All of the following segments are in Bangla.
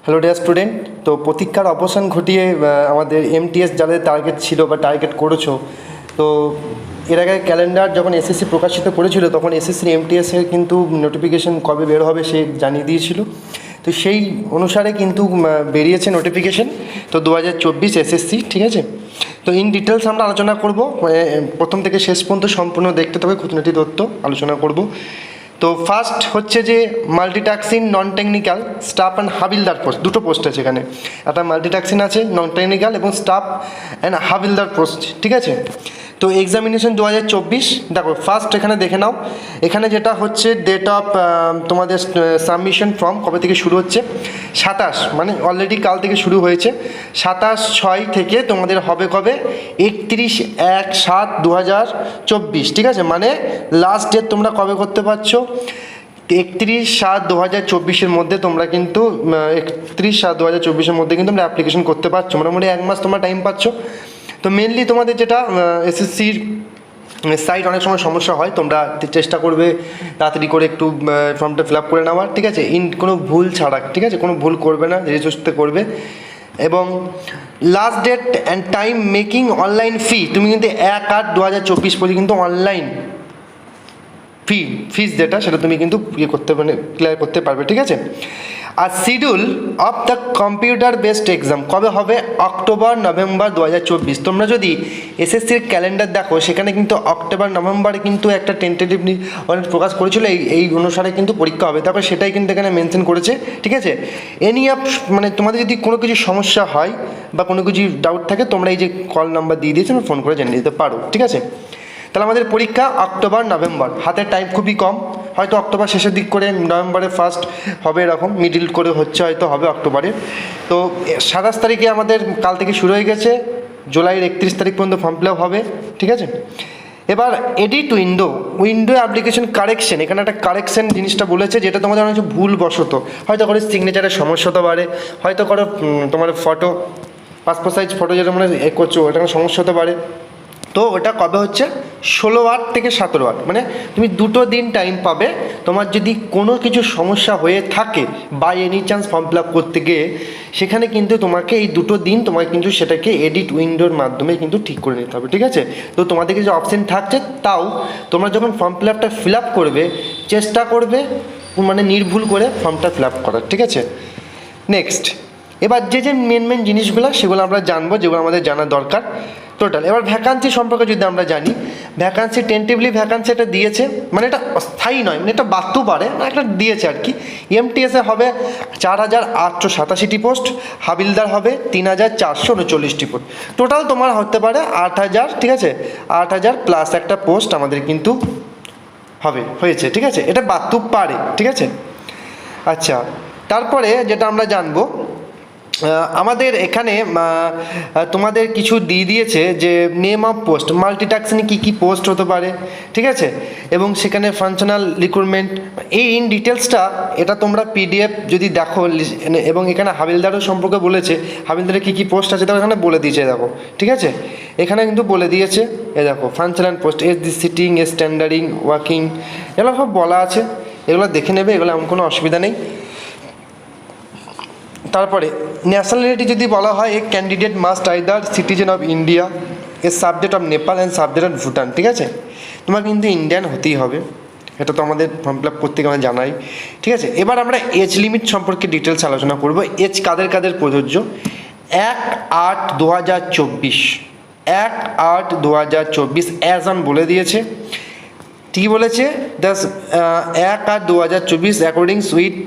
হ্যালো ডিয়ার স্টুডেন্ট, তো প্রতীক্ষার অবসান ঘটিয়ে আমাদের এমটিএস যাদের টার্গেট ছিল বা টার্গেট করেছো, তো এর আগে ক্যালেন্ডার যখন এসএসসি প্রকাশিত করেছিল তখন এসএসসি এমটিএসের কিন্তু নোটিফিকেশন কবে বের হবে সে জানিয়ে দিয়েছিল। তো সেই অনুসারে কিন্তু বেরিয়েছে নোটিফিকেশন। তো 2024 এসএসসি, ঠিক আছে। তো ইন ডিটেলস আমরা আলোচনা করব, প্রথম থেকে শেষ পর্যন্ত সম্পূর্ণ দেখতে তবে খুঁটিনাটি তথ্য আলোচনা করব। তো ফার্স্ট হচ্ছে যে multitasking non technical staff and havildar post, দুটো পোস্ট আছে এখানে। একটা মাল্টিটাস্কিং আছে নন টেকনিক্যাল এবং স্টাফ অ্যান্ড হাবিলদার পোস্ট, ঠিক আছে। তো এক্সামিনেশন 2024, দেখো ফার্স্ট এখানে দেখে নাও। এখানে যেটা হচ্ছে ডেট অফ তোমাদের সাবমিশন ফর্ম কবে থেকে শুরু হচ্ছে, 27, মানে অলরেডি কাল থেকে শুরু হয়েছে। 27/6 থেকে তোমাদের হবে কবে, 31/7/2024, ঠিক আছে। মানে লাস্ট ডেট তোমরা কবে করতে পারছো, 31/7/2024 মধ্যে তোমরা কিন্তু 31/7/2024 মধ্যে কিন্তু তোমরা অ্যাপ্লিকেশন করতে পারছো, মোটামুটি 1 মাস তোমরা টাইম পাচ্ছ। তো মেনলি তোমাদের যেটা এসএসসির সাইট অনেক সময় সমস্যা হয়, তোমরা চেষ্টা করবে তাড়াতাড়ি করে একটু ফর্মটা ফিল আপ করে নেওয়ার, ঠিক আছে। কোনো ভুল ছাড়া, ঠিক আছে, কোনো ভুল করবে না, ধীরে সুস্থে করবে। এবং last date and time making online fee, তুমি কিন্তু 1/8/2024 পর্যন্ত কিন্তু অনলাইন ফিস যেটা সেটা তুমি কিন্তু ক্লিয়ার করতে পারবে, ঠিক আছে। আর schedule of the computer based exam কবে হবে, অক্টোবর-নভেম্বর 2024। তোমরা যদি এসএসসির ক্যালেন্ডার দেখো সেখানে কিন্তু অক্টোবর-নভেম্বরে কিন্তু একটা টেন্টেটিভলি অনেক প্রকাশ করেছিল, এই অনুসারে কিন্তু পরীক্ষা হবে। তারপর সেটাই কিন্তু এখানে মেনশন করেছে, ঠিক আছে। এনি অফ মানে তোমাদের যদি কোনো কিছু সমস্যা হয় বা কোনো কিছু ডাউট থাকে তোমরা এই যে কল নাম্বার দিয়ে দিয়েছো ফোন করে জেনে নিতে পারো, ঠিক আছে। তাহলে আমাদের পরীক্ষা অক্টোবর-নভেম্বর, হাতের টাইম খুবই কম, হয়তো অক্টোবর শেষের দিক করে নভেম্বরে ফার্স্ট হবে, এরকম মিডিল করে হচ্ছে, হয়তো হবে অক্টোবরে। তো 27 তারিখে আমাদের কাল থেকে শুরু হয়ে গেছে, জুলাইয়ের 31 তারিখ পর্যন্ত ফর্ম ফিল আপ হবে, ঠিক আছে। এবার এডিট উইন্ডো অ্যাপ্লিকেশন কারেকশন, এখানে একটা কারেকশন জিনিসটা বলেছে, যেটা তোমাদের অনেক ভুলবশত হয়তো করে সিগনেচারের সমস্যা হতে পারে, হয়তো করো তোমার ফটো পাসপোর্ট সাইজ ফটো যেটা মানে করছো ওটা সমস্যা হতে পারে। তো ওটা কবে হচ্ছে, 16/8 থেকে 17/8, মানে তুমি 2 দিন টাইম পাবে। তোমার যদি কোনো কিছু সমস্যা হয়ে থাকে বা any chance form fill up করতে গিয়ে, সেখানে কিন্তু তোমাকে এই 2 দিন তোমাকে কিন্তু সেটাকে এডিট উইন্ডোর মাধ্যমে কিন্তু ঠিক করে নিতে হবে, ঠিক আছে। তো তোমাদের যে অপশান থাকছে, তাও তোমরা যখন ফর্ম ফিল আপ করবে চেষ্টা করবে মানে নির্ভুল করে ফর্মটা ফিল আপ করার, ঠিক আছে। নেক্সট, এবার যে মেন জিনিসগুলো সেগুলো আমরা জানবো, যেগুলো আমাদের জানা দরকার টোটাল। এবার ভ্যাকান্সি সম্পর্কে যদি আমরা জানি, ভ্যাকান্সি টেন্টেটিভলি ভ্যাকান্সি এটা দিয়েছে, মানে এটা স্থায়ী নয়, মানে এটা বাড়তেও পারে, একটা দিয়েছে আর কি। এমটিএসে হবে 4,887টি পোস্ট, হাবিলদার হবে 3,439টি পোস্ট, টোটাল তোমার হতে পারে 8,000, ঠিক আছে। 8,000 প্লাস একটা পোস্ট আমাদের কিন্তু হয়েছে, ঠিক আছে। এটা বাড়তেও পারে, ঠিক আছে। আচ্ছা, তারপরে যেটা আমরা জানবো, আমাদের এখানে তোমাদের কিছু দিয়ে দিয়েছে যে নেম অফ পোস্ট, মাল্টিটাস্কিং কী পোস্ট হতে পারে, ঠিক আছে। এবং সেখানে ফাংশনাল রিক্রুটমেন্ট, এই ইন ডিটেলসটা এটা তোমরা পিডিএফ যদি দেখো, এবং এখানে হাবিলদারও সম্পর্কে বলেছে, হাবিলদারের কী পোস্ট আছে তাও এখানে বলে দিয়েছে, দেখো, ঠিক আছে। এখানে কিন্তু বলে দিয়েছে, দেখো ফাংশনাল পোস্ট, সিটিং, স্ট্যান্ডার্ডিং, ওয়ার্কিং, এগুলো সব বলা আছে, এগুলো দেখে নেবে, এগুলো এমন কোনো অসুবিধা নেই। তারপরে ন্যাশনালিটি যদি বলা হয়, এ candidate must either citizen of India, A subject of Nepal and subject of Bhutan, ঠিক আছে। তোমার কিন্তু ইন্ডিয়ান হতেই হবে, এটা তো আমাদের ফর্ম ফিল আপ করতে আমরা জানাই, ঠিক আছে। এবার আমরা এজ লিমিট সম্পর্কে ডিটেলস আলোচনা করব। এজ কাদের প্রযোজ্য, 1/8/2024, 1/8/2024 অ্যাজ অন বলে দিয়েছে, ঠিক বলেছে। 1/8/2024 অ্যাকর্ডিং উইথ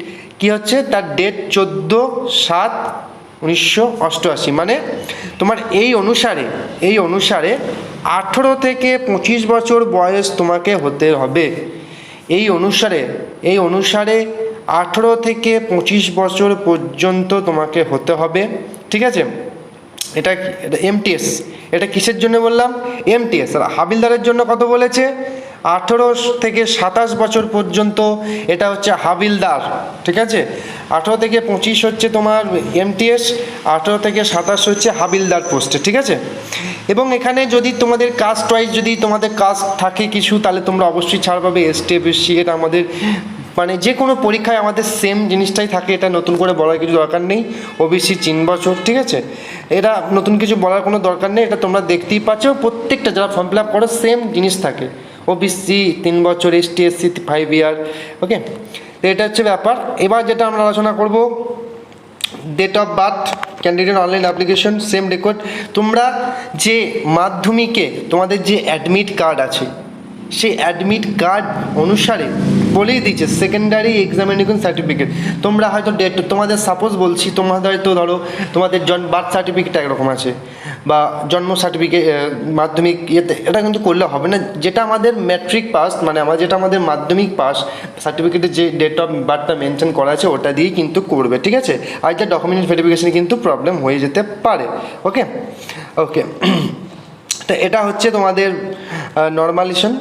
কী হচ্ছে তার ডেট 14/7/1988, মানে তোমার এই অনুসারে 18 থেকে 25 বছর বয়স তোমাকে হতে হবে। এই অনুসারে 18 থেকে 25 বছর পর্যন্ত তোমাকে হতে হবে, ঠিক আছে। এটা এমটিএস, এটা কিসের জন্য বললাম, এমটিএস। আর হাবিলদারের জন্য কত বলেছে, 18 থেকে 27 বছর পর্যন্ত এটা হচ্ছে হাবিলদার, ঠিক আছে। 18 থেকে 25 হচ্ছে তোমার এমটিএস, 18 থেকে 27 হচ্ছে হাবিলদার পোস্টে, ঠিক আছে। এবং এখানে যদি তোমাদের কাস্ট ওয়াইজ যদি তোমাদের কাস্ট থাকে কিছু, তাহলে তোমরা অবশ্যই ছাড় পাবে। এসটি, এসসি, এটা আমাদের মানে যে কোনো পরীক্ষায় আমাদের সেম জিনিসটাই থাকে, এটা নতুন করে বলার কিছু দরকার নেই। ওবিসি 3 বছর, ঠিক আছে, এটা নতুন কিছু বলার কোনো দরকার নেই, এটা তোমরা দেখতেই পাচ্ছ প্রত্যেকটা যারা ফর্ম ফিল আপ করো সেম জিনিস থাকে। ওবিসি 3 বছর, এসটি এসসি 5 ইয়ার, ওকে। তো এটা হচ্ছে ব্যাপার। এবার যেটা আমরা আলোচনা করব, date of birth, candidate online application, same record. তোমরা যে মাধ্যমিকে তোমাদের যে অ্যাডমিট কার্ড আছে, সেই অ্যাডমিট কার্ড অনুসারে বলেই দিচ্ছে সেকেন্ডারি এক্সামিনেশন সার্টিফিকেট। তোমরা হয়তো ডেট, তোমাদের সাপোজ বলছি, তোমাদের হয়তো ধরো তোমাদের বার্থ সার্টিফিকেট একরকম আছে বা জন্ম সার্টিফিকেট মাধ্যমিক ইয়েতে, এটা কিন্তু করলে হবে না। যেটা আমাদের ম্যাট্রিক পাস, মানে যেটা আমাদের মাধ্যমিক পাস সার্টিফিকেটে যে ডেট অফ বার্থটা মেনশন করা আছে ওটা দিয়েই কিন্তু করবে, ঠিক আছে। আর যে ডকুমেন্ট ভেরিফিকেশানে কিন্তু প্রবলেম হয়ে যেতে পারে, ওকে ওকে। তো এটা হচ্ছে তোমাদের নর্মালিজেশন।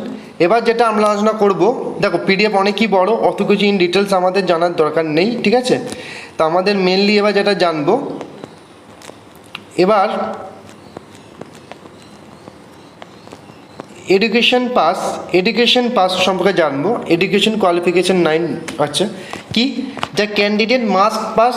এবার যেটা আমরা আলোচনা করব, দেখো পিডিএফ অনেকই বড়, অত কিছু ইন ডিটেলস আমাদের জানার দরকার নেই, ঠিক আছে। তো আমাদের মেনলি এবার যেটা জানবো, এবার এডুকেশন পাস সম্পর্কে জানবো। এডুকেশন কোয়ালিফিকেশন 9 আচ্ছা কি, যা ক্যান্ডিডেট মাস্ট পাস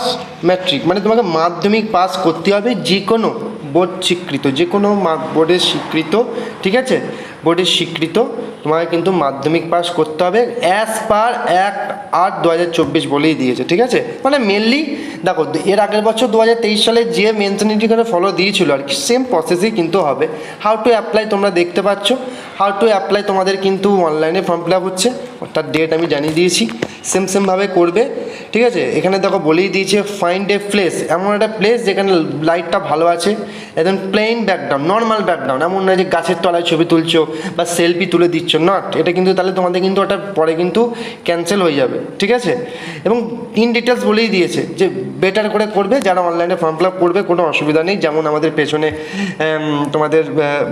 ম্যাট্রিক, মানে তোমাকে মাধ্যমিক পাস করতে হবে যে কোনো বোর্ড স্বীকৃত, যে কোনো বোর্ডের স্বীকৃত, ঠিক আছে, বোর্ডের স্বীকৃত তোমাকে কিন্তু মাধ্যমিক পাস করতে হবে অ্যাজ পার 1/8/2024 বলেই দিয়েছে, ঠিক আছে। মানে মেনলি দেখো এর আগের বছর 2023 সালে যে মেনশনিটি করে ফলো দিয়েছিল আর কি, সেম প্রসেসই কিন্তু হবে। হাউ টু অ্যাপ্লাই তোমরা দেখতে পাচ্ছ, হাউ টু অ্যাপ্লাই তোমাদের কিন্তু অনলাইনে ফর্ম ফিল আপ হচ্ছে, তার ডেট আমি জানিয়ে দিয়েছি, সেমভাবে করবে, ঠিক আছে। এখানে দেখো বলেই দিয়েছে ফাইন্ড এ প্লেস, এমন একটা প্লেস যেখানে লাইটটা ভালো আছে, একদম প্লেন ব্যাকগ্রাউন্ড, নর্মাল ব্যাকগ্রাউন্ড, এমন নয় যে গাছের তলায় ছবি তুলছো বা সেলফি তুলে দিচ্ছ, নট, এটা কিন্তু তাহলে তোমাদের কিন্তু ওটা পরে কিন্তু ক্যান্সেল হয়ে যাবে, ঠিক আছে। এবং ইন ডিটেলস বলেই দিয়েছে যে বেটার করে করবে যারা অনলাইনে ফর্ম ফিল আপ করবে, কোনো অসুবিধা নেই, যেমন আমাদের পেছনে তোমাদের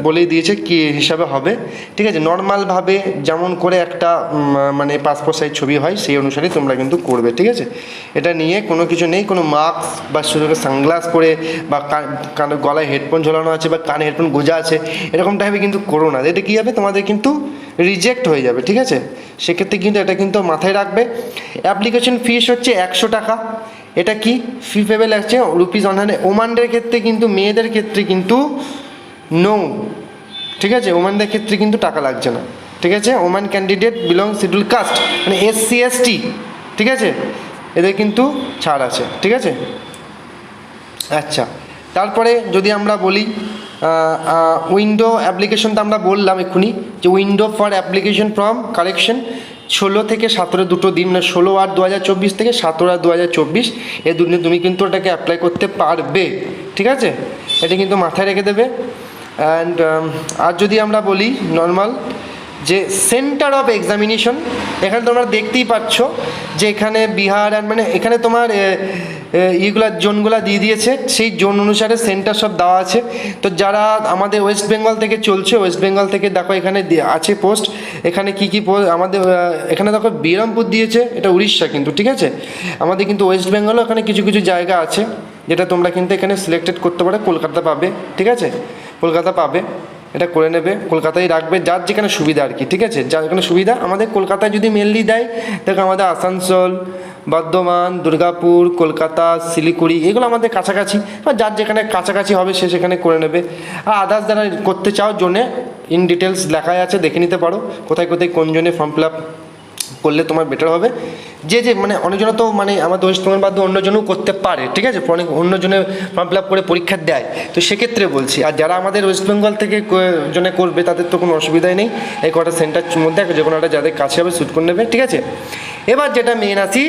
বলেই দিয়েছে কী হিসাবে হবে, ঠিক আছে। নর্মালভাবে যেমন করে একটা মানে পাসপোর্ট সাইজ ছবি হয় সেই অনুসারে তোমরা কিন্তু করবে, ঠিক আছে। এটা নিয়ে কোনো কিছু নেই, কোনো মাস্ক বা শুধু সানগ্লাস পরে বা গলায় হেডফোন ঝোলানো আছে বা কানে হেডফোন গোজা আছে এরকম টাইপে কিন্তু করো না, এটা কী হবে তোমাদের কিন্তু রিজেক্ট হয়ে যাবে, ঠিক আছে। সেক্ষেত্রে কিন্তু এটা কিন্তু মাথায় রাখবে। অ্যাপ্লিকেশন ফিস হচ্ছে 100 টাকা, এটা কি ফি পেবেল আছে রুপিস 100। ওমানদের ক্ষেত্রে কিন্তু, মেয়েদের ক্ষেত্রে কিন্তু নো, ঠিক আছে, ওমানদের ক্ষেত্রে কিন্তু টাকা লাগছে না, ঠিক আছে। Woman candidate belong schedule caste, মানে SC ST, ঠিক আছে, এদের কিন্তু ছাড় আছে, ঠিক আছে। আচ্ছা, তারপরে যদি আমরা বলি উইন্ডো অ্যাপ্লিকেশনটা আমরা বললাম এক্ষুনি যে window for application from correction 16 থেকে 17 দুটো দিন, মানে 16/8/2024 থেকে 17/8/2024 এই দুদিনে তুমি কিন্তু ওটাকে অ্যাপ্লাই করতে পারবে, ঠিক আছে। এটা কিন্তু মাথায় রেখে দেবে। অ্যান্ড আর যদি আমরা বলি নর্মাল যে সেন্টার অফ এক্সামিনেশন, এখানে তোমরা দেখতেই পাচ্ছ যে এখানে বিহার আর মানে এখানে তোমার ইগুলা জোনগুলা দিয়ে দিয়েছে, সেই জোন অনুসারে সেন্টার সব দেওয়া আছে। তো যারা আমাদের ওয়েস্ট বেঙ্গল থেকে চলছে, ওয়েস্ট বেঙ্গল থেকে দেখো এখানে আছে পোস্ট, এখানে কী কী পোস্ট আমাদের এখানে দেখো বিরামপুর দিয়েছে, এটা উড়িষ্যা কিন্তু, ঠিক আছে। আমাদের কিন্তু ওয়েস্ট বেঙ্গলও এখানে কিছু কিছু জায়গা আছে যেটা তোমরা কিন্তু এখানে সিলেক্টেড করতে পারো। কলকাতা পাবে, ঠিক আছে, কলকাতা পাবে, এটা করে নেবে, কলকাতায় রাখবে, যার যেখানে সুবিধা আর কি, ঠিক আছে, যার যেখানে সুবিধা। আমাদের কলকাতায় যদি মেনলি দেয়, দেখো আমাদের আসানসোল, বর্ধমান, দুর্গাপুর, কলকাতা, শিলিগুড়ি এগুলো আমাদের কাছাকাছি, বা যার যেখানে কাছাকাছি হবে সে সেখানে করে নেবে। আর আদার্স যারা করতে চাও জোনে ইন ডিটেলস লেখাই আছে, দেখে নিতে পারো কোথায় কোথায় কোন জোনে ফর্ম ফিল আপ করলে তোমার বেটার হবে। যে মানে অনেকজন তো মানে আমাদের ওয়েস্ট বেঙ্গল বাদ অন্যজনও করতে পারে, ঠিক আছে, অনেক অন্যজনে ফর্ম ফিল আপ করে পরীক্ষা দেয়, তো সেক্ষেত্রে বলছি। আর যারা আমাদের ওয়েস্ট বেঙ্গল থেকে জনে করবে তাদের তো কোনো অসুবিধাই নেই, এই কটা সেন্টার মধ্যে যে কোনো একটা যাদের কাছে হবে শ্যুট করে নেবে, ঠিক আছে। এবার যেটা মেন আসি,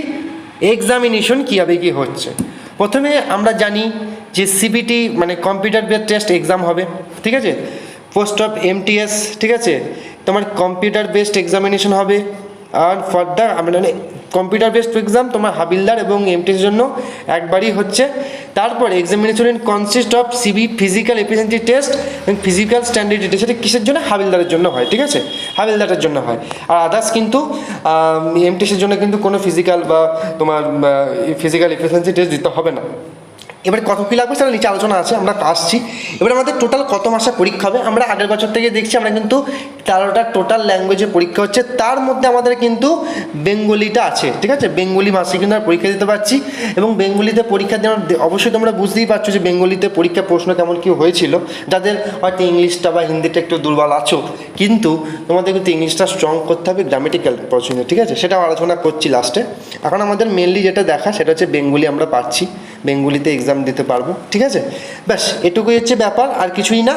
এক্সামিনেশন কীভাবে কী হচ্ছে। প্রথমে আমরা জানি যে CBT মানে কম্পিউটার বেসড টেস্ট এক্সাম হবে, ঠিক আছে। পোস্ট অফ MTS, ঠিক আছে, তোমার কম্পিউটার বেসড এক্সামিনেশন হবে। আর ফর দ্য মানে কম্পিউটার বেসড এক্সাম তোমার হাবিলদার এবং MTS জন্য একবারই হচ্ছে। তারপর examination consist of physical efficiency test এবং ফিজিক্যাল স্ট্যান্ডার্ড টেস্ট। সেটা কিসের জন্য? হাবিলদারের জন্য হয়, ঠিক আছে, হাবিলদারের জন্য হয়। আর আদার্স কিন্তু MTS জন্য কিন্তু কোনো ফিজিক্যাল বা তোমার ফিজিক্যাল এফিসিয়েন্সি টেস্ট দিতে হবে না, এবার কত কী লাগবে সেটা নিচে আলোচনা আছে, আমরা আসছি। এবার আমাদের টোটাল কত মাসে পরীক্ষা হবে, আমরা আগের বছর থেকে দেখছি আমরা কিন্তু 13টা টোটাল ল্যাঙ্গুয়েজে পরীক্ষা হচ্ছে, তার মধ্যে আমাদের কিন্তু বেঙ্গলিটা আছে, ঠিক আছে। বেঙ্গলি মাসে কিন্তু আমরা পরীক্ষা দিতে পারছি, এবং বেঙ্গলিতে পরীক্ষা দেওয়ার অবশ্যই তোমরা বুঝতেই পারছো যে বেঙ্গলিতে পরীক্ষা প্রশ্ন কেমন কী হয়েছিল, যাদের হয়তো ইংলিশটা বা হিন্দিটা একটু দুর্বল আছো, কিন্তু তোমাদের কিন্তু ইংলিশটা স্ট্রং করতে হবে, গ্রামেটিক্যাল পছন্দ, ঠিক আছে, সেটাও আলোচনা করছি লাস্টে। এখন আমাদের মেনলি যেটা দেখা সেটা হচ্ছে বেঙ্গলি আমরা পাচ্ছি, বেঙ্গলিতে এক্সাম দিতে পারবো, ঠিক আছে। ব্যাস এটুকুই হচ্ছে ব্যাপার, আর কিছুই না।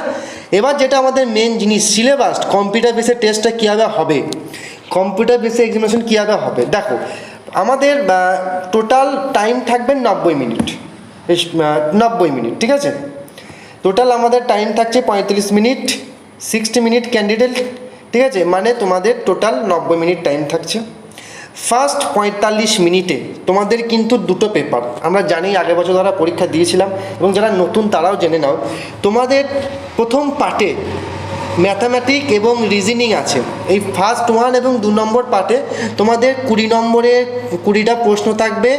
এবার যেটা আমাদের মেন জিনিস, সিলেবাস, কম্পিউটার বেসের টেস্টটা কীভাবে হবে, কম্পিউটার বেসে এক্সামিনেশন কীভাবে হবে। দেখো আমাদের টোটাল টাইম থাকবে 90 মিনিট, 90 মিনিট, ঠিক আছে। টোটাল আমাদের টাইম থাকছে 35 মিনিট, 60 মিনিট ক্যান্ডিডেট, ঠিক আছে, মানে তোমাদের টোটাল 90 মিনিট টাইম থাকছে। ফার্স্ট 45 মিনিটে তোমাদের কিন্তু দুটো পেপার, আমরা জানি আগের বছর যারা পরীক্ষা দিয়েছিলাম এবং যারা নতুন তারাও জেনে নাও, তোমাদের প্রথম পার্টে ম্যাথামেটিক এবং রিজনিং আছে। এই ফার্স্ট 1 এবং 2 নম্বর পার্টে তোমাদের 20 নম্বরের 20টা প্রশ্ন থাকবে,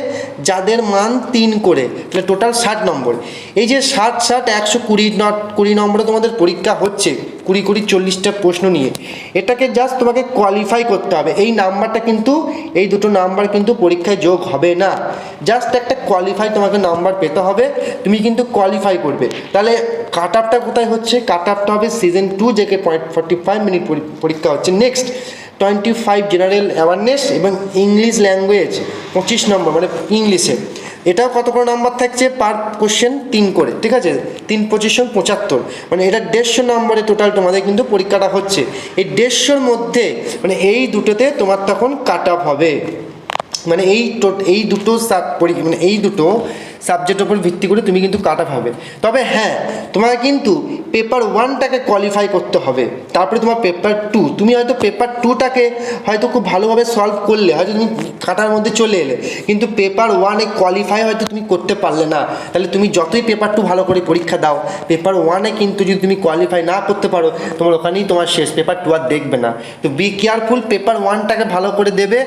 যাদের মান 3 করে, তাহলে টোটাল 60 নম্বর। এই যে 60 120 নম্বরে তোমাদের পরীক্ষা হচ্ছে, 20 40টা প্রশ্ন নিয়ে, এটাকে জাস্ট তোমাকে কোয়ালিফাই করতে হবে। এই নাম্বারটা কিন্তু, এই দুটো নাম্বার কিন্তু পরীক্ষায় যোগ হবে না, জাস্ট একটা কোয়ালিফাই তোমাকে নাম্বার পেতে হবে, তুমি কিন্তু কোয়ালিফাই করবে। তাহলে কাট আপটা কোথায় হচ্ছে, কাট আপটা হবে সিজন 2 থেকে 45 মিনিট পরীক্ষা হচ্ছে। নেক্সট 25 জেনারেল অ্যাওয়ারনেস এবং ইংলিশ ল্যাঙ্গুয়েজ 25 নম্বর, মানে ইংলিশে, এটাও কত করে নাম্বার থাকছে পার কোশ্চেন 3 করে, ঠিক আছে, 3 25 75, মানে এটা 150 নম্বরে টোটাল তোমাদের কিন্তু পরীক্ষাটা হচ্ছে। এই 150-র মধ্যে মানে এই দুটোতে তোমার তখন কাট আপ হবে, মানে এই দুটো মানে এই দুটো সাবজেক্টের উপর ভিত্তি করে তুমি কিন্তু কাট আপ হবে। তবে হ্যাঁ, তোমাকে কিন্তু পেপার 1টাকে কোয়ালিফাই করতে হবে, তারপরে তোমার পেপার 2, তুমি হয়তো পেপার 2টাকে হয়তো খুব ভালোভাবে সলভ করলে হয়তো তুমি কাটার মধ্যে চলে এলে, কিন্তু পেপার 1-এ কোয়ালিফাই হয়তো তুমি করতে পারলে না, তাহলে তুমি যতই পেপার 2 ভালো করে পরীক্ষা দাও, পেপার 1-এ কিন্তু যদি তুমি কোয়ালিফাই না করতে পারো, তোমার ওখানেই তোমার শেষ, পেপার 2 আর দেখবে না। তো বি কেয়ারফুল, পেপার 1টাকে ভালো করে দেবে,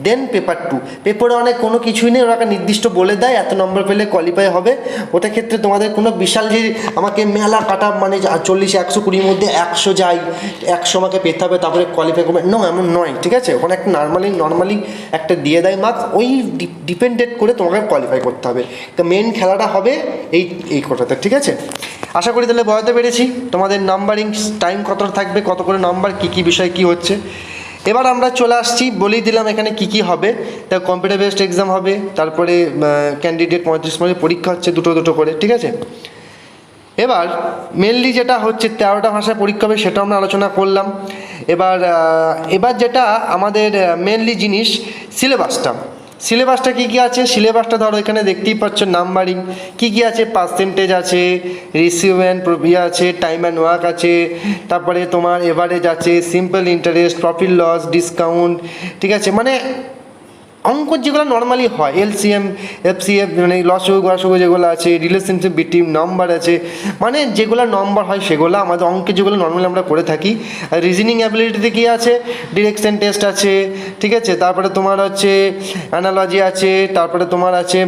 দেন পেপার 2। পেপার 1-এ কোনো কিছুই নেই, ওরা নির্দিষ্ট বলে দেয় এত নম্বর পেলে কোয়ালিফাই হবে, ওটা ক্ষেত্রে তোমাদের কোনো বিশাল যে আমাকে মেলা কাটা মানে 40 120 মধ্যে 100 যাই, 100 আমাকে পেতে হবে তারপরে কোয়ালিফাই করবে, নো, এমন নয়, ঠিক আছে। ওখানে একটা নর্মালি একটা দিয়ে দেয় মার্কস, ওই ডিপেন্ডেন্ট করে তোমাকে কোয়ালিফাই করতে হবে। তো মেন খেলাটা হবে এই কোটাতে, ঠিক আছে। আশা করি তাহলে বোঝাতে পেরেছি তোমাদের নাম্বারিং টাইম কতটা থাকবে, কত করে নাম্বার, কী বিষয় কী হচ্ছে। এবার আমরা চলে আসছি, বলেই দিলাম এখানে কী হবে। তা কম্পিউটার বেসড এক্সাম হবে, তারপরে ক্যান্ডিডেট 35 মিনিট পরীক্ষা হচ্ছে, দুটো করে, ঠিক আছে। এবার মেনলি যেটা হচ্ছে 13টা ভাষায় পরীক্ষা হবে, সেটা আমরা আলোচনা করলাম। এবার যেটা আমাদের মেনলি জিনিস, সিলেবাসটা কী আছে, সিলেবাসটা ধরো এখানে দেখতেই পাচ্ছ, নাম্বারিং কী আছে, পার্সেন্টেজ আছে, রিসিভমেন্ট আছে, টাইম অ্যান্ড ওয়ার্ক আছে, তারপরে তোমার এভারেজ আছে, simple interest, profit loss, discount, ঠিক আছে। মানে অঙ্ক যেগুলো নর্মালি হয়, এলসিএম এফসিএফ, মানে লসগু যেগুলো আছে, রিলেশনশিপ বিটুইন নাম্বার আছে, মানে যেগুলো নম্বর হয় সেগুলো আমাদের অঙ্কে যেগুলো নর্মালি আমরা করে থাকি। আর রিজনিং অ্যাবিলিটিতে কী আছে, ডিরেকশন টেস্ট আছে, ঠিক আছে, তারপরে তোমার হচ্ছে অ্যানালজি আছে, তারপরে তোমার আছে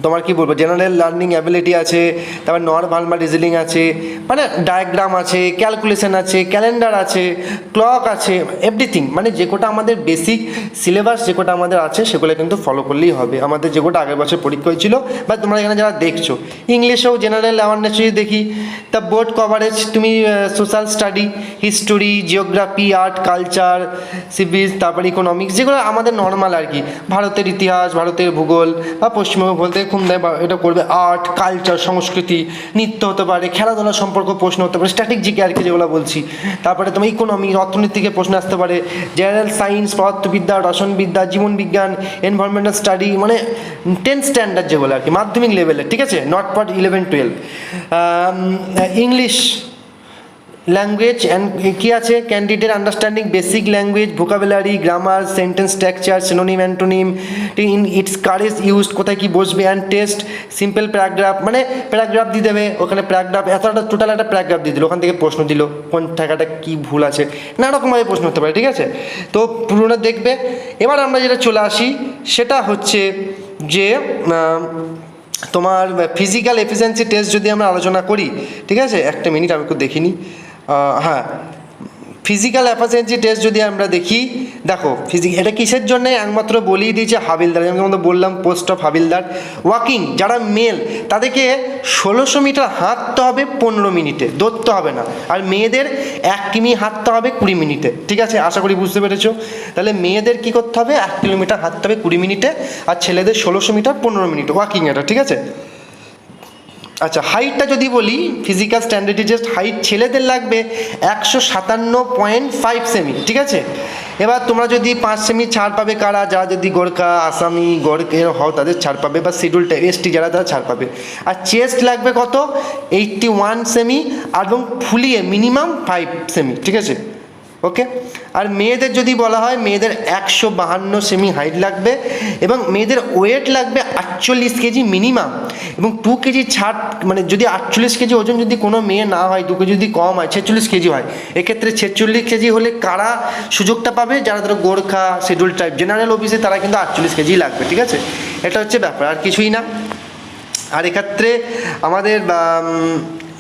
তোমার কি বলবো, জেনারেল লার্নিং অ্যাবিলিটি আছে, তারপর নর্মাল বা রিজনিং আছে, মানে ডায়াগ্রাম আছে, ক্যালকুলেশন আছে, ক্যালেন্ডার আছে, ক্লক আছে, এভরিথিং, মানে যে কোটা আমাদের বেসিক সিলেবাস যে কোটা আমাদের আছে সেগুলো কিন্তু ফলো করলেই হবে। আমাদের যে কোটা আগের বছর পরীক্ষা হয়েছিল, বা তোমরা এখানে যারা দেখছো, ইংলিশেও জেনারেল অ্যাওয়ারনেস যদি দেখি, তা বোর্ড কভারেজ তুমি social study, history, geography, art, culture, civics, তারপর ইকোনমিক্স, যেগুলো আমাদের নর্মাল আর কি, ভারতের ইতিহাস, ভারতের ভূগোল বা পশ্চিমবঙ্গ বলতে খুব দেয়, বা এটা করবে আর্ট, কালচার, সংস্কৃতি, নৃত্য হতে পারে, খেলাধুলা সম্পর্ক প্রশ্ন হতে পারে, স্ট্যাটিক জিকে আর কি যেগুলো বলছি, তারপরে তোমার ইকোনমি, অর্থনীতি থেকে প্রশ্ন আসতে পারে, জেনারেল সায়েন্স, পদার্থবিদ্যা, রসায়নবিদ্যা, জীবনবিজ্ঞান, এনভায়রনমেন্টাল স্টাডি, মানে 10th স্ট্যান্ডার্ড যেগুলো আর কি, মাধ্যমিক লেভেলের, ঠিক আছে, not part 11 12। English language and কী আছে, candidate understanding basic language, vocabulary, grammar, sentence structure, synonym, antonym, in its correct used, কোথায় কী বসবে, অ্যান্ড টেস্ট, সিম্পল প্যারাগ্রাফ, মানে প্যারাগ্রাফ দিয়ে দেবে, ওখানে প্যারাগ্রাফ এতটা টোটাল একটা প্যারাগ্রাফ দিয়ে দিল, ওখান থেকে প্রশ্ন দিল, কোন জায়গাটা কী ভুল আছে, নানা রকমভাবে প্রশ্ন হতে পারে, ঠিক আছে। তো পুরোনো দেখবে। এবার আমরা যেটা চলে আসি সেটা হচ্ছে যে তোমার ফিজিক্যাল এফিসিয়েন্সি টেস্ট যদি আমরা আলোচনা করি, ঠিক আছে, একটা মিনিট আমি একটু দেখিনি। হ্যাঁ, ফিজিক্যাল এফিসিয়েন্সি টেস্ট যদি আমরা দেখি, দেখো এটা কিসের জন্য একমাত্র বলেই দিয়েছে হাবিলদার, যেমন আমরা বললাম পোস্ট অফ হাবিলদার। ওয়াকিং যারা মেল তাদেরকে 1600 মিটার হাঁটতে হবে 15 মিনিটে, দৌড়তে হবে না। আর মেয়েদের 1 কিমি হাঁটতে হবে 20 মিনিটে, ঠিক আছে, আশা করি বুঝতে পেরেছো। তাহলে মেয়েদের কী করতে হবে, 1 কিলোমিটার হাঁটতে হবে 20 মিনিটে, আর ছেলেদের 1600 মিটার 15 মিনিটে ওয়াকিং এটা, ঠিক আছে। আচ্ছা, হাইটটা যদি বলি, ফিজিক্যাল স্ট্যান্ডার্ড টেস্ট হাইট ছেলেদের লাগবে 157.5 সেমি, ঠিক আছে। এবার তোমরা যদি 5 সেমি ছাড় পাবে কারা, যারা যদি গোর্খা, আসামি, গোর্খে হও তাদের ছাড় পাবে, বা শিডিউল এসটি যারা তারা ছাড় পাবে। আর চেস্ট লাগবে কত, 81 সেমি, আর এবং ফুলিয়ে মিনিমাম 5 সেমি, ঠিক আছে, ওকে। আর মেয়েদের যদি বলা হয়, মেয়েদের 152 সেমি হাইট লাগবে, এবং মেয়েদের ওয়েট লাগবে 48 কেজি মিনিমাম, এবং 2 কেজি ছাড়, মানে যদি 48 কেজি ওজন যদি কোনো মেয়ে না হয়, 2 কেজি যদি কম হয়, 46 কেজি হয়, এক্ষেত্রে 46 কেজি হলে কারা সুযোগটা পাবে, যারা ধরো Gorkha, schedule tribe, general OBC, তারা কিন্তু 48 কেজি লাগবে, ঠিক আছে। এটা হচ্ছে ব্যাপার, আর কিছুই না। আর এক্ষেত্রে আমাদের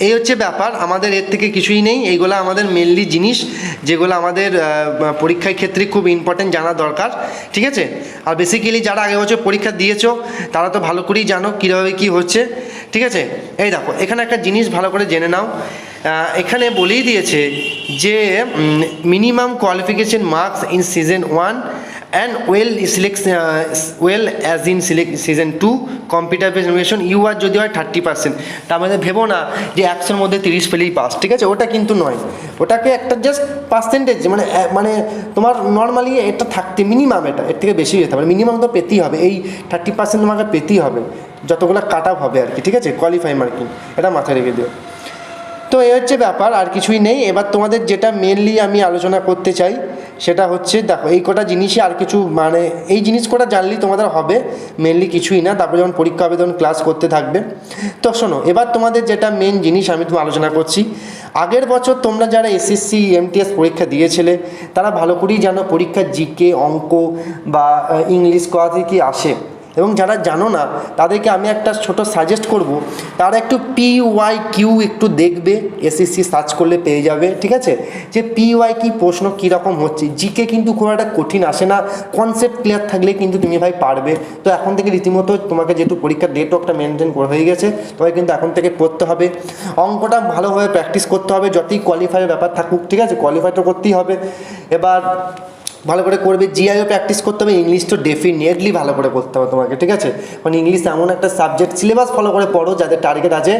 এই হচ্ছে ব্যাপার, আমাদের এর থেকে কিছুই নেই। এইগুলো আমাদের মেনলি জিনিস যেগুলো আমাদের পরীক্ষার ক্ষেত্রে খুব ইম্পর্টেন্ট জানা দরকার, ঠিক আছে। আর বেসিক্যালি যারা আগের বছর পরীক্ষা দিয়েছো তারা তো ভালো করেই জানো কীভাবে কী হচ্ছে, ঠিক আছে। এই দেখো, এখানে একটা জিনিস ভালো করে জেনে নাও। এখানে বলেই দিয়েছে যে minimum qualification marks in season 1 and well as in season 2 computer based examination U R যদি হয় 30%। তার মধ্যে ভেবো না যে 100-র মধ্যে 30 পেলেই পাস, ঠিক আছে, ওটা কিন্তু নয়। ওটাকে একটা জাস্ট পার্সেন্টেজ, মানে তোমার নর্মালি এটা থাকতে মিনিমাম, এটা এর থেকে বেশি যেতে পারে, মিনিমাম তো পেতেই হবে, এই 30% তোমাকে পেতেই হবে, যতগুলো কাট আপ হবে আর কি, ঠিক আছে, কোয়ালিফাই মার্কিং, এটা মাথায় রেখে দিও। তো এই হচ্ছে ব্যাপার, আর কিছুই নেই। এবার তোমাদের যেটা মেনলি আমি আলোচনা করতে চাই সেটা হচ্ছে, দেখো এই কটা জিনিসই, আর কিছু মানে এই জিনিস কটা জানলেই তোমাদের হবে, মেনলি কিছুই না। তারপর যখন পরীক্ষা হবে তখন ক্লাস করতে থাকবে। তো শোনো, এবার তোমাদের যেটা মেন জিনিস আমি তুমি আলোচনা করছি, আগের বছর তোমরা যারা এসএসসি এমটিএস পরীক্ষা দিয়েছিলে তারা ভালো করেই জানো পরীক্ষার জিকে, অঙ্ক বা ইংলিশ কোথা থেকে কী আসে। এবং যারা জানো না তাদেরকে আমি একটা ছোট সাজেস্ট করব, তারা একটু PYQ একটু দেখবে, এসএসসি সার্চ করলে পেয়ে যাবে, ঠিক আছে, যে PYQ প্রশ্ন কীরকম হচ্ছে। জিকে কিন্তু খুব একটা কঠিন আসে না, কনসেপ্ট ক্লিয়ার থাকলে কিন্তু তুমি ভাই পারবে। তো এখন থেকে রীতিমতো তোমাকে যেহেতু পরীক্ষার ডেটও একটা মেনটেন করা হয়ে গেছে, তোমাকে কিন্তু এখন থেকে পড়তে হবে। অঙ্কটা ভালোভাবে প্র্যাকটিস করতে হবে, যতই কোয়ালিফাইয়ের ব্যাপার থাকুক, ঠিক আছে, কোয়ালিফাই তো করতেই হবে। এবার ভালো করে করবে, জিআইও প্র্যাকটিস করতে হবে, ইংলিশ তো ডেফিনেটলি ভালো করে পড়তে হবে তোমাকে, ঠিক আছে। মানে ইংলিশ এমন একটা সাবজেক্ট, সিলেবাস ফলো করে পড়ো, যাদের টার্গেট আছে,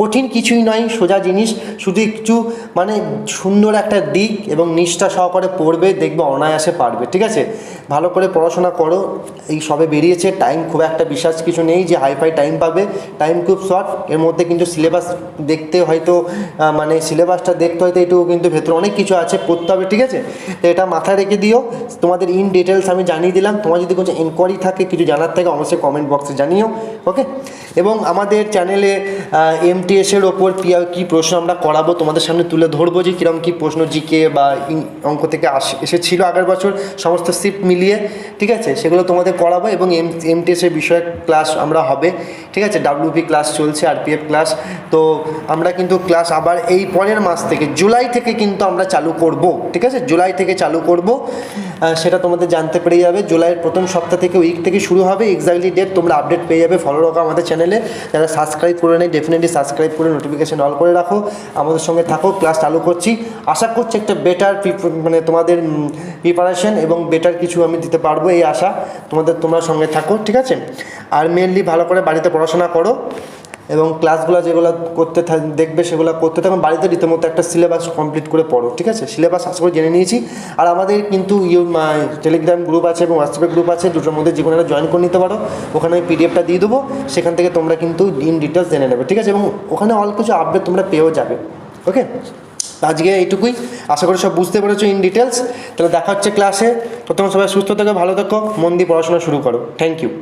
কঠিন কিছুই নয়, সোজা জিনিস, শুধু একটু মানে সুন্দর একটা দিক এবং নিষ্ঠা সহকারে পড়বে, দেখবে অনায়াসে পারবে, ঠিক আছে। ভালো করে পড়াশোনা করো, এই সবে বেরিয়েছে, টাইম খুব একটা বিশেষ কিছু নেই যে হাইফাই টাইম পাবে, টাইম খুব শর্ট। এর মধ্যে কিন্তু সিলেবাস দেখতে হয়তো মানে সিলেবাসটা দেখতে হয়তো একটু কিন্তু ভেতরে অনেক কিছু আছে, পড়তে হবে, ঠিক আছে। তো এটা মাথায় রেখে দিও। তোমাদের ইন ডিটেলস আমি জানিয়ে দিলাম, তোমার যদি কোনো এনকোয়ারি থাকে, কিছু জানার থাকে, অবশ্যই কমেন্ট বক্সে জানিও, ওকে। এবং আমাদের চ্যানেলে এমটিএসের ওপর কী প্রশ্ন আমরা করাবো তোমাদের সামনে তুলে ধরবো, যে কীরকম কী প্রশ্ন জিকে বা অঙ্ক থেকে এসেছিল আগের বছর, সমস্ত শিফট মিলিয়ে, ঠিক আছে, সেগুলো তোমাদের করাবো। এবং এমটিএসের বিষয়ে ক্লাস আমরা হবে, ঠিক আছে, ডাব্লিউপি ক্লাস চলছে, আরপিএফ ক্লাস। তো আমরা কিন্তু ক্লাস আবার এই পরের মাস থেকে, জুলাই থেকে কিন্তু আমরা চালু করব, ঠিক আছে, জুলাই থেকে চালু করব, সেটা তোমাদের জানতে পেরে যাবে। জুলাইয়ের প্রথম সপ্তাহ থেকে, উইক থেকে শুরু হবে, এক্স্যাক্টলি ডেট তোমরা আপডেট পেয়ে যাবে। ফলো রাখো আমাদের চ্যানেলে, যারা সাবস্ক্রাইব করে নেই ডেফিনেটলি সাবস্ক্রাইব করে নোটিফিকেশন অল করে রাখো, আমাদের সঙ্গে থাকো। ক্লাস চালু করছি, আশা করছি একটা বেটার মানে তোমাদের প্রিপারেশন এবং বেটার কিছু আমি দিতে পারবো, এই আশা। তোমরা সঙ্গে থাকো, ঠিক আছে। আর মেনলি ভালো করে বাড়িতে পড়াশোনা করো, এবং ক্লাসগুলো যেগুলো করতে দেখবে সেগুলো করতে থাকুন। বাড়িতে রীতিমতো একটা সিলেবাস কমপ্লিট করে পড়ো, ঠিক আছে। সিলেবাস আশা করে জেনে নিয়েছি। আর আমাদের কিন্তু টেলিগ্রাম গ্রুপ আছে এবং হোয়াটসঅ্যাপের গ্রুপ আছে, দুটোর মধ্যে যে কোনো একটা জয়েন করে নিতে পারো। ওখানে আমি পিডিএফটা দিয়ে দেবো, সেখান থেকে তোমরা কিন্তু ইন ডিটেলস জেনে নেবে, ঠিক আছে। এবং ওখানে অল কিছু আপডেট তোমরা পেয়েও যাবে, ওকে। আজকে এইটুকুই, আশা করি সব বুঝতে পেরেছো ইন ডিটেলস। তাহলে দেখা হচ্ছে ক্লাসে। প্রথমে সবাই সুস্থ থেকো, ভালো থেকো, মন দিয়ে পড়াশোনা শুরু করো। Thank you.